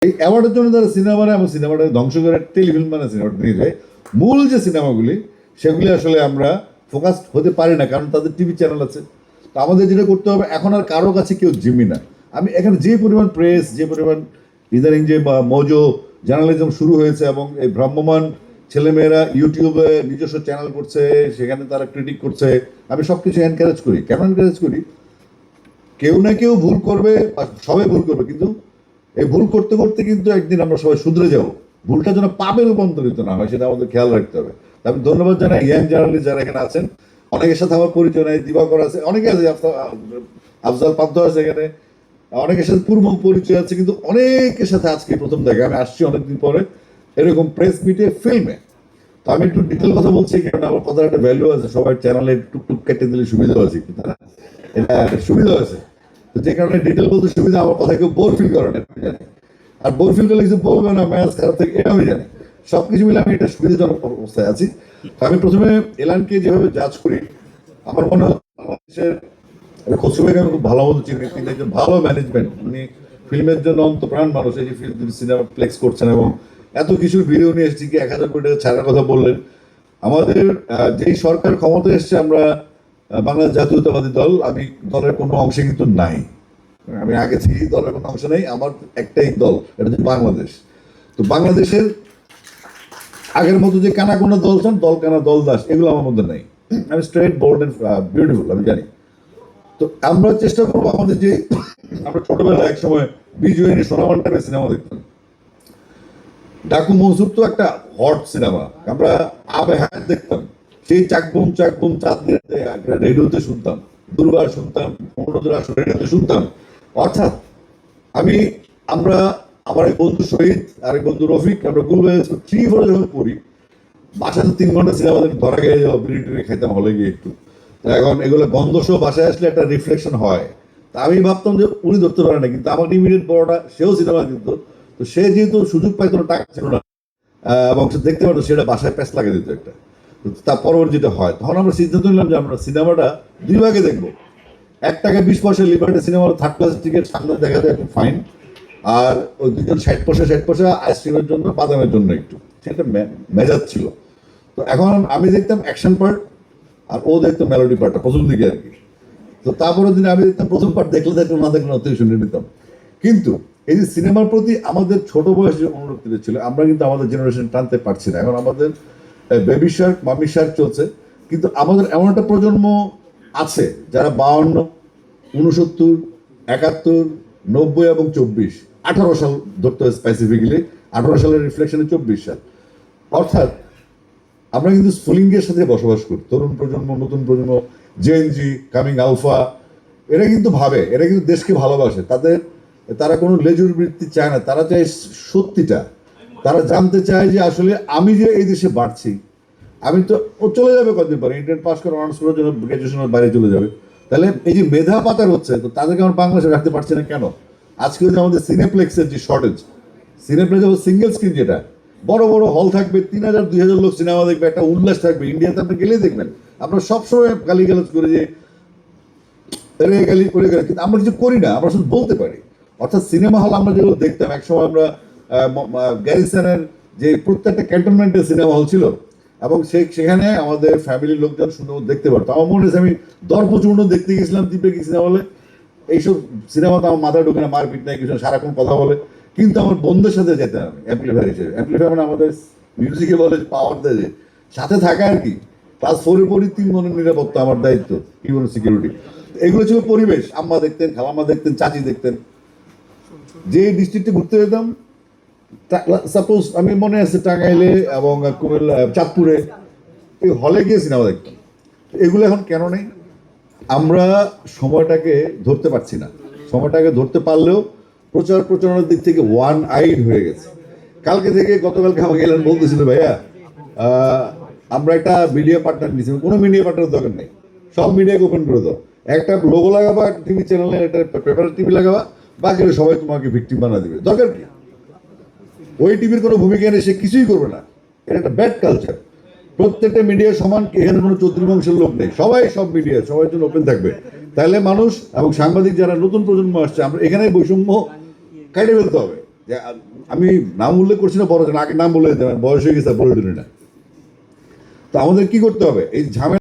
এই অ্যাওয়ার্ডের জন্য তারা সিনেমা বানায় এবং সিনেমাটা ধ্বংস করে টেলিফিল্ম বানায়, সিনেমাটা নিয়ে যায়। মূল যে সিনেমাগুলি সেগুলি আসলে আমরা ফোকাস হতে পারি না, কারণ তাদের টিভি চ্যানেল আছে। তো আমাদের যেটা করতে হবে, এখন আর কারো কাছে কেউ জিম্মি না। আমি এখানে যে পরিমাণ প্রেস, যে পরিমাণ ইদানিং যে মজো জার্নালিজম শুরু হয়েছে এবং এই ভ্রাম্যমান ছেলেমেয়েরা ইউটিউবে নিজস্ব চ্যানেল করছে, সেখানে তারা ক্রিটিক করছে, আমি সব কিছু এনকারেজ করি। কেন এনকারেজ করি? কেউ না কেউ ভুল করবে, সবাই ভুল করবে, কিন্তু এই ভুল করতে করতে কিন্তু একদিন আমরা সবাই শুধরে যাব। ভুলটা যেন পাপে রূপান্তরিত না হয়, সেটা আমাদের খেয়াল রাখতে হবে। আমি ধন্যবাদ জানাই ইয়াং জার্নালিস্ট যারা এখানে আছেন। অনেকের সাথে আমার পরিচয় নাই, দিবাকর আছে, অনেকে আছে, আফজাল পান্ত আছে এখানে, অনেকের সাথে পূর্ব পরিচয় আছে, কিন্তু অনেকের সাথে আজকে প্রথম দেখা। আমি আসছি অনেকদিন পরে এরকম প্রেস মিটে, ফিল্মে। তো আমি একটু ডিটেল কথা বলছি, কারণ আমার কথার একটা ভ্যালু আছে। সবার চ্যানেলে টুকটুক কেটে দিলে সুবিধা আছে, কিন্তু এটা সুবিধা আছে। তো যে কারণে ডিটেল বলতে সুবিধা, আমার কথা কেউ বোর ফিল করে না, আমি জানি। আর বোর ফিল করলে কিছু বলবে না, ম্যাচ খারাপ থেকে, এটা আমি জানি। সবকিছু মিলে আমি এটা সুবিধাজনক অবস্থায় আছি। আমি প্রথমে এলানকে যেভাবে জাজ করি, আমার মনে হয় বাংলাদেশের খসরু ভাইকে আমি খুব ভালো মতো চিনি। তিনি একজন ভালো ম্যানেজমেন্ট, উনি ফিল্মের জন্য অন্তপ্রাণ মানুষ। এই যে সিনেমা প্লেক্স করছেন এবং এত কিছুর ভিডিও নিয়ে এসেছি, কি 1000 কোটি টাকা ছাড়ার কথা বললেন। আমাদের যেই সরকার ক্ষমতা এসছে, আমরা বাংলাদেশ জাতীয়তাবাদী দল, আমি দলের কোনো অংশে কিন্তু নাই। আমি আগে থেকেই দলের কোনো অংশ নেই, আমার একটাই দল, এটা হচ্ছে বাংলাদেশ। তো বাংলাদেশের আগের মতো যে কানা কোনা দল চান, দল কানা দল দাস, এগুলো আমার মধ্যে নাই। আমি স্ট্রেট বোল্ড এন্ড বিউটিফুল, আমি জানি। তো আমরা চেষ্টা করবো আমাদের যে, আমরা ছোটবেলায় এক সময় বিজয় সোনামান্টারে সিনেমা দেখতাম। ডাকু মনসুর তো একটা হট সিনেমা, আমরা আবে হায়াত দেখতাম। সেই চাকবুম চাকবুম চাঁদ রেডিওতে শুনতাম, দুর্বার শুনতাম, রেডিওতে শুনতাম। অর্থাৎ আমি, আমরা, আমার এক বন্ধু শহীদ, আরেক বন্ধু রফিক, আমরা গুলবাই 3-4 যখন পড়ি, বাসাতে 3 ঘন্টা সিনেমা ধরা গিয়ে যাওয়া, বিড়ি টিড়ি খাইতাম হলে গিয়ে একটু। তো এখন এগুলো গন্ধ সহ বাসায় আসলে একটা রিফ্লেকশন হয়। তা আমি ভাবতাম যে উনি ধরতে পারে না, কিন্তু আমার ইমিডিয়েট বড়টা সেও সিনেমা, কিন্তু তো সে যেহেতু সুযোগ পাইতো না, টাকা ছিল না, এবং সে দেখতে পারতো, সেটা বাসায় প্যাঁচ লাগিয়ে দিত একটা। তার পরবর্তী যেটা হয়, তখন আমরা সিদ্ধান্ত নিলাম যে আমরা সিনেমাটা 2 ভাগে দেখবো। 1 টাকা 20 পয়সা liberty cinema, third class ticket, সামনে দেখা যায় একটু ফাইন। আর ওই দুজন 60 পয়সা আইসক্রিমের জন্য, বাদামের জন্য একটু, সেটা মেজাজ ছিল। তো এখন আমি দেখতাম অ্যাকশন পার্ট, আর ও দেখতো মেলোডি পার্টটা প্রথম দিকে আর কি। তো তারপরের দিনে আমি দেখতাম প্রথম পার্ট, দেখলে দেখলো, না দেখলে অতি শুনে নিতাম। কিন্তু এই যে সিনেমার প্রতি আমাদের ছোট বয়সে যে অনুরক্তিটা ছিল, আমরা কিন্তু আমাদের জেনারেশন টানতে পারছি না। এখন আমাদের বেবি শার্ক, মামি শার্ক চলছে, কিন্তু আমাদের এমন একটা প্রজন্ম আছে যারা 52, 69, 71, 90 এবং 24, 18 সাল ধরতে হয় স্পেসিফিক্যালি। 18 সালের রিফ্লেকশনে 24 সাল। অর্থাৎ আমরা কিন্তু স্ফুলিঙ্গের সাথে বসবাস করি। তরুণ প্রজন্ম, নতুন প্রজন্ম, জেএনজি, কামিং আলফা, এরা কিন্তু ভাবে, এরা কিন্তু দেশকে ভালোবাসে। তারা কোনো লেজুর বৃত্তি চায় না, তারা চায় সত্যিটা। তারা জানতে চায় যে আসলে আমি যে এই দেশে বাড়ছি, আমি তো, ও চলে যাবে কতদিন পরে, ইন্টার পাস করে অনার্স করার জন্য গ্রাজুয়েশনের বাইরে চলে যাবে। তাহলে এই যে মেধা পাচার হচ্ছে, তো তাদেরকে আমরা বাংলাদেশে রাখতে পারছি না কেন? আজকে যে আমাদের সিনেপ্লেক্সের যে শর্টেজ, সিনেপ্লেক্স সিঙ্গেল স্ক্রিন, যেটা বড় বড় হল থাকবে, 3000-2000 লোক সিনেমা দেখবে, একটা উল্লাস থাকবে। ইন্ডিয়াতে আপনি গেলেই দেখবেন, আপনার সবসময় গালিগালাজ করে যে গালি করে গেলে, কিন্তু আমরা কিছু করি না, আমরা শুধু বলতে পারি। অর্থাৎ সিনেমা হল আমরা যেগুলো দেখতাম একসময়, আমরা গ্যারিসনের যে প্রত্যেকটা ক্যান্টনমেন্টের সিনেমা হল ছিল, এবং সেখানে আমাদের ফ্যামিলির লোকজন সুন্দর দেখতে পারতো। আমার মনে হয়েছে আমি দর্পচূর্ণ দেখতে গেছিলাম দ্বীপে, কি সিনেমা হলে। এইসব সিনেমাতে আমার মাথায় ঢোকে না, মারপিট নাই কিছু, সারাক্ষণ কথা বলে। কিন্তু আমার বন্ধুদের সাথে যেতাম আমি অ্যাম্পলিফায়ার হিসেবে। অ্যাম্পলিফায়ার মানে আমাদের মিউজিকে বলে পাওয়ার দেয়, যে সাথে থাকা আর কি। ক্লাস 4-এ পড়ি, 3 জনের নিরাপত্তা আমার দায়িত্ব, ইভেন সিকিউরিটি। এগুলো ছিল পরিবেশ। আম্মা দেখতেন, খালাম্মা দেখতেন, চাচি দেখতেন। যে ডিস্ট্রিক্টে ঘুরতে যেতাম, সাপোজ আমি মনে আছে টাঙ্গাইলে এবং কুমিল্লা, চাঁদপুরে, এই হলে গিয়ে সিনেমা দেখতাম। এগুলো এখন কেন নেই? আমরা সময়টাকে ধরতে পারছি না। সময়টাকে ধরতে পারলেও প্রচারণার দিক থেকে ওয়ান আইড হয়ে গেছে। গতকালকে আমাকে এলেন বলতেছিল, ভাইয়া আমরা একটা মিডিয়া পার্টনার নিয়েছি। কোনো মিডিয়া পার্টনার দরকার নেই, সব মিডিয়াকে ওপেন করে দাও। একটা লোগো লাগাবা, টিভি চ্যানেলে একটা পেপার টিভি লাগাবা, বাকিরা সবাই তোমাকে ভিকটিম বানা দিবে। দরকার কি? ওই টিভির কোনো ভূমিকা নেই, সে কিছুই করবে না। এটা একটা ব্যাড কালচার। প্রত্যেকটা মিডিয়া সমান, এখানে কোনো চৌধুরী বংশের লোক নেই, সবাই সব মিডিয়া সবার জন্য ওপেন থাকবে। তাহলে মানুষ এবং সাংবাদিক যারা নতুন প্রজন্ম আসছে, আমরা এখানে বৈষম্য কাটিয়ে ফেলতে হবে। যে আমি নাম উল্লেখ করছি না বড় জন, আগে নাম বলে দিতে হবে, বয়স হয়ে গেছে বলে দিলি না। তো আমাদের কি করতে হবে, এই ঝামেলা